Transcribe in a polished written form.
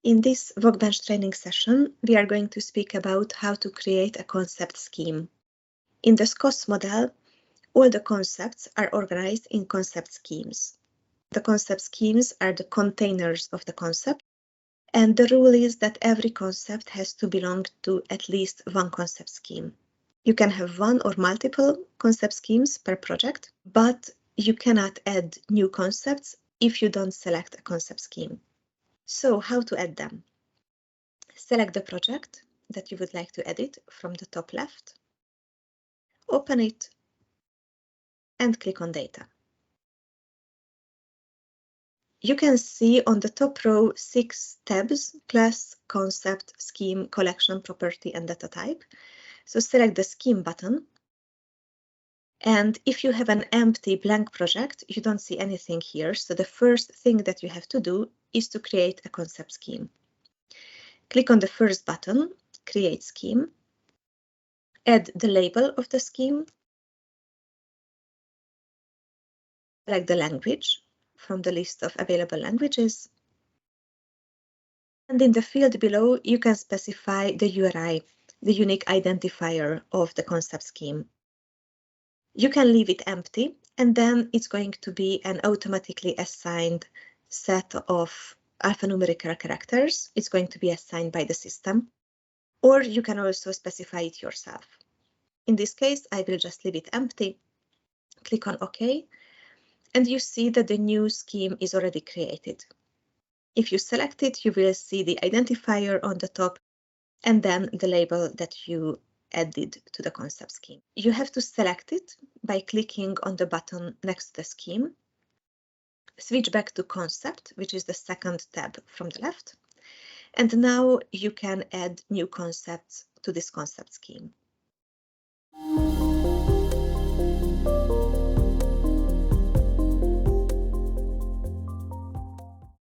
In this VocBench training session, we are going to speak about how to create a concept scheme. In the SCOS model, all the concepts are organized in concept schemes. The concept schemes are the containers of the concept, and the rule is that every concept has to belong to at least one concept scheme. You can have one or multiple concept schemes per project, but you cannot add new concepts if you don't select a concept scheme. So how to add them? Select the project that you would like to edit from the top left, open it, and click on Data. You can see on the top row 6 tabs: Class, Concept, Scheme, Collection, Property, and Data Type. So select the Scheme button. And if you have an empty blank project, you don't see anything here. So the first thing that you have to do is to create a concept scheme. Click on the first button, Create Scheme. Add the label of the scheme. Select the language from the list of available languages. And in the field below, you can specify the URI, the unique identifier of the concept scheme. You can leave it empty, and then it's going to be an automatically assigned set of alphanumeric characters. It's going to be assigned by the system, or you can also specify it yourself. In this case, I will just leave it empty. Click on OK, and you see that the new scheme is already created. If you select it, you will see the identifier on the top and then the label that you added to the concept scheme. You have to select it by clicking on the button next to the scheme. Switch back to Concept, which is the second tab from the left. And now you can add new concepts to this concept scheme.